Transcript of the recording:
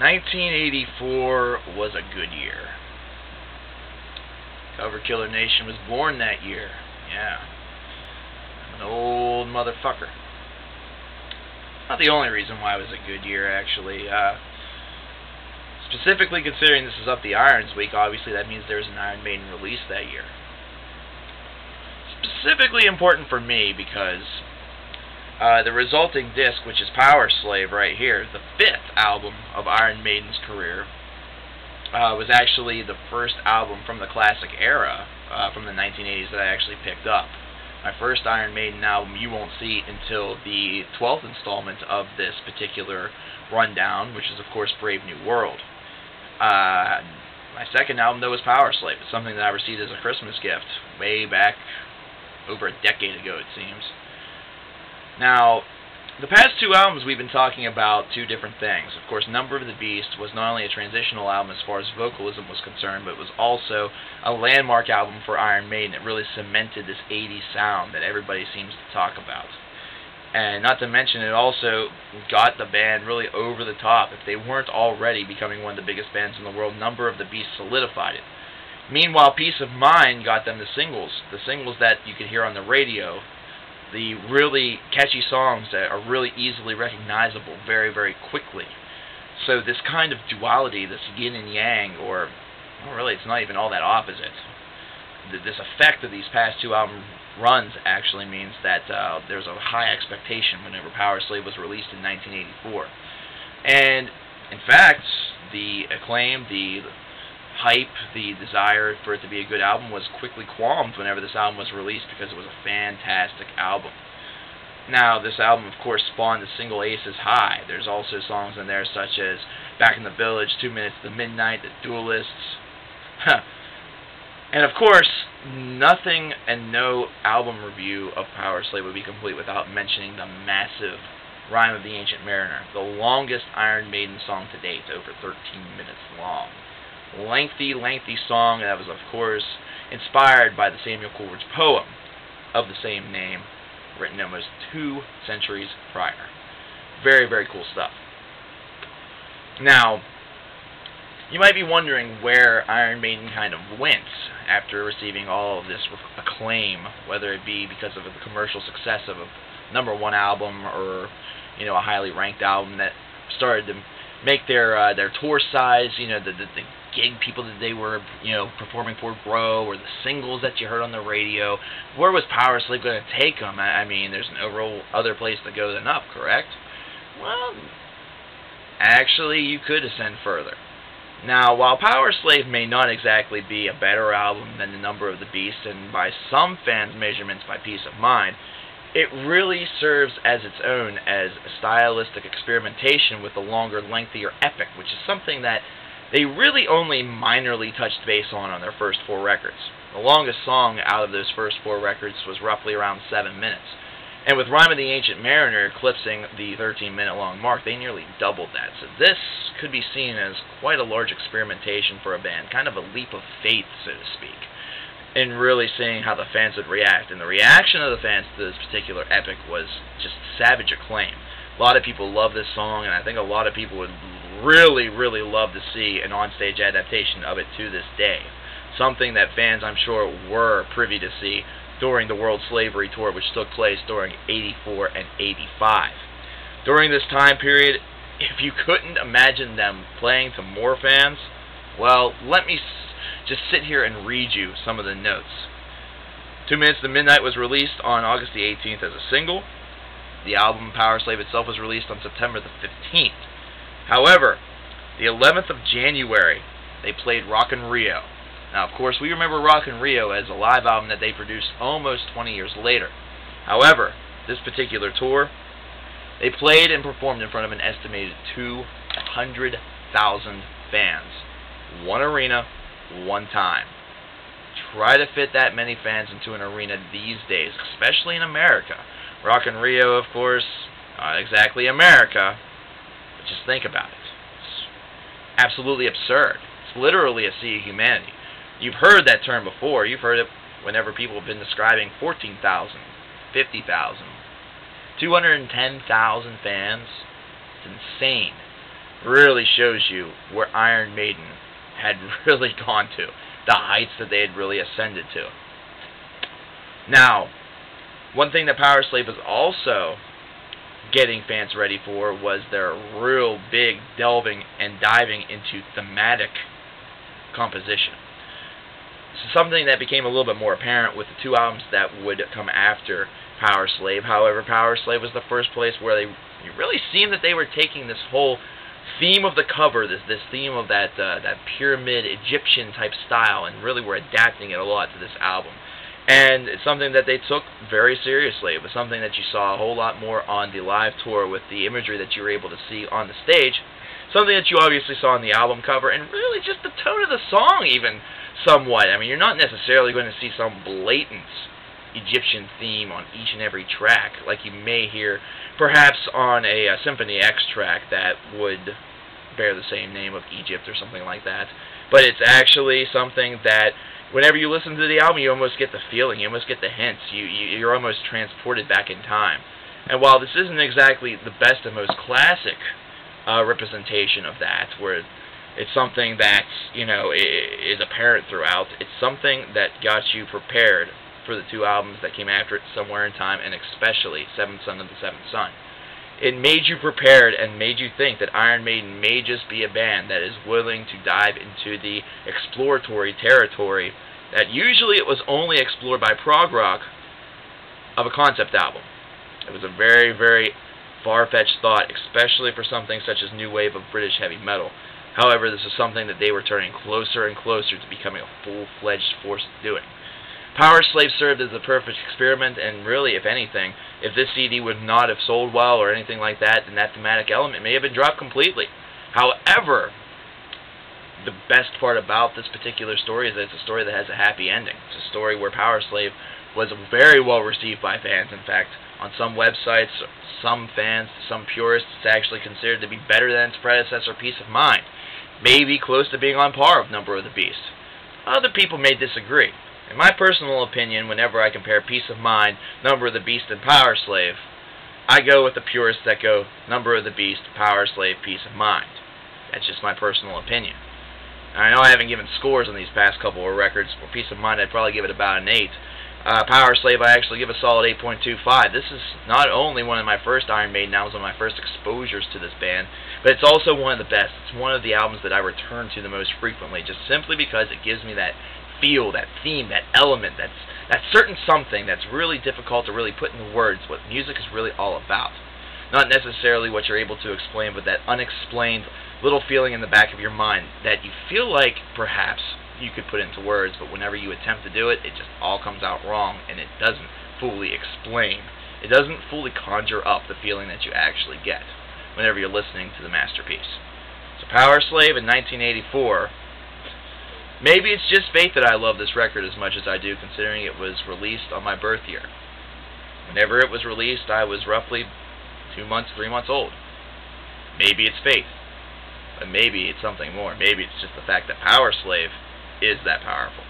1984 was a good year. Coverkillernation was born that year. Yeah. I'm an old motherfucker. Not the only reason why it was a good year, actually. Specifically considering this is Up the Irons week, obviously that means there's an Iron Maiden release that year. Specifically important for me because the resulting disc, which is Powerslave right here, the 5th album of Iron Maiden's career, was actually the first album from the classic era, from the 1980s, that I actually picked up. My first Iron Maiden album you won't see until the 12th installment of this particular rundown, which is of course Brave New World. My second album, though, was Powerslave. It's something that I received as a Christmas gift way back over a decade ago, it seems. Now, the past two albums we've been talking about two different things. Of course, Number of the Beast was not only a transitional album as far as vocalism was concerned, but it was also a landmark album for Iron Maiden. It really cemented this 80s sound that everybody seems to talk about. And not to mention, it also got the band really over the top. If they weren't already becoming one of the biggest bands in the world, Number of the Beast solidified it. Meanwhile, Peace of Mind got them the singles that you could hear on the radio, the really catchy songs that are really easily recognizable very, very quickly. So this kind of duality, this yin and yang, or well, really it's not even all that opposite, this effect of these past two album runs actually means that there's a high expectation whenever Powerslave was released in 1984. And in fact, the acclaim, the hype, the desire for it to be a good album was quickly qualmed whenever this album was released, because it was a fantastic album. Now, this album, of course, spawned the single Aces High. There's also songs in there such as Back in the Village, 2 Minutes to Midnight, The Duelists. And of course, nothing and no album review of Powerslave would be complete without mentioning the massive Rime of the Ancient Mariner, the longest Iron Maiden song to date, over 13 minutes long. Lengthy, lengthy song that was, of course, inspired by the Samuel Coleridge poem of the same name, written almost 2 centuries prior. Very, very cool stuff. Now, you might be wondering where Iron Maiden kind of went after receiving all of this acclaim, whether it be because of the commercial success of a #1 album, or a highly ranked album that started to make their tour size, the gig people that they were performing for grow, or the singles that you heard on the radio. Where was Powerslave going to take them? I mean, there's no other place to go than up, correct? Well, actually, you could ascend further. Now, while Powerslave may not exactly be a better album than The Number of the Beast, and by some fans' measurements by Peace of Mind, it really serves as its own as a stylistic experimentation with the longer, lengthier epic, which is something that they really only minorly touched base on their first 4 records. The longest song out of those first 4 records was roughly around 7 minutes. And with Rime of the Ancient Mariner eclipsing the 13-minute-long mark, they nearly doubled that. So this could be seen as quite a large experimentation for a band, kind of a leap of faith, so to speak, in really seeing how the fans would react. And the reaction of the fans to this particular epic was just savage acclaim. A lot of people love this song, and I think a lot of people would really, really love to see an onstage adaptation of it to this day. Something that fans, I'm sure, were privy to see during the World Slavery Tour, which took place during 84 and 85. During this time period, if you couldn't imagine them playing to more fans, well, let me just sit here and read you some of the notes. 2 Minutes to Midnight was released on August the 18th as a single. The album Powerslave itself was released on September the 15th. However, the 11th of January, they played Rockin' Rio. Now, of course, we remember Rockin' Rio as a live album that they produced almost 20 years later. However, this particular tour, they played and performed in front of an estimated 200,000 fans. One arena, one time. Try to fit that many fans into an arena these days, especially in America. Rockin' Rio, of course, not exactly America, but just think about it. It's absolutely absurd. It's literally a sea of humanity. You've heard that term before. You've heard it whenever people have been describing 14,000, 50,000, 210,000 fans. It's insane. really shows you where Iron Maiden had really gone to, the heights that they had really ascended to. Now, one thing that Powerslave was also getting fans ready for was their real big delving and diving into thematic composition. So something that became a little bit more apparent with the two albums that would come after Powerslave. However, Powerslave was the first place where you really seemed that they were taking this whole theme of the cover, this theme of that pyramid Egyptian type style, and really were adapting it a lot to this album. And it's something that they took very seriously. It was something that you saw a whole lot more on the live tour with the imagery that you were able to see on the stage. Something that you obviously saw on the album cover, and really just the tone of the song even somewhat. I mean, you're not necessarily going to see some blatant Egyptian theme on each and every track like you may hear perhaps on a Symphony X track that would bear the same name of Egypt or something like that. But it's actually something that whenever you listen to the album, you almost get the feeling, you almost get the hints, you're almost transported back in time. And while this isn't exactly the best and most classic representation of that, where it's something that, you know, is apparent throughout, it's something that got you prepared for the two albums that came after it, Somewhere in Time and especially Seventh Son of the Seventh Son. It made you prepared and made you think that Iron Maiden may just be a band that is willing to dive into the exploratory territory that usually it was only explored by prog rock of a concept album. It was a very, very far-fetched thought, especially for something such as new wave of British heavy metal. However, this is something that they were turning closer and closer to becoming a full-fledged force doing. Powerslave served as the perfect experiment, and really, if anything, if this CD would not have sold well or anything like that, then that thematic element may have been dropped completely. However, the best part about this particular story is that it's a story that has a happy ending. It's a story where Powerslave was very well received by fans. In fact, on some websites, some fans, some purists, it's actually considered to be better than its predecessor, Peace of Mind. Maybe close to being on par with Number of the Beast. Other people may disagree. In my personal opinion, whenever I compare Peace of Mind, Number of the Beast, and Powerslave, I go with the purists that go Number of the Beast, Powerslave, Peace of Mind. That's just my personal opinion. Now, I know I haven't given scores on these past couple of records. For Peace of Mind, I'd probably give it about an 8. Powerslave, I actually give a solid 8.25. This is not only one of my first Iron Maiden albums, one of my first exposures to this band, but it's also one of the best. It's one of the albums that I return to the most frequently, just simply because it gives me that feel, that theme, that element, that certain something that's really difficult to really put into words what music is really all about. Not necessarily what you're able to explain, but that unexplained little feeling in the back of your mind that you feel like perhaps you could put into words, but whenever you attempt to do it, it just all comes out wrong, and it doesn't fully explain. It doesn't fully conjure up the feeling that you actually get whenever you're listening to the masterpiece. So Powerslave in 1984. Maybe it's just fate that I love this record as much as I do, considering it was released on my birth year. Whenever it was released, I was roughly 2 months, 3 months old. Maybe it's fate, but maybe it's something more. Maybe it's just the fact that Powerslave is that powerful.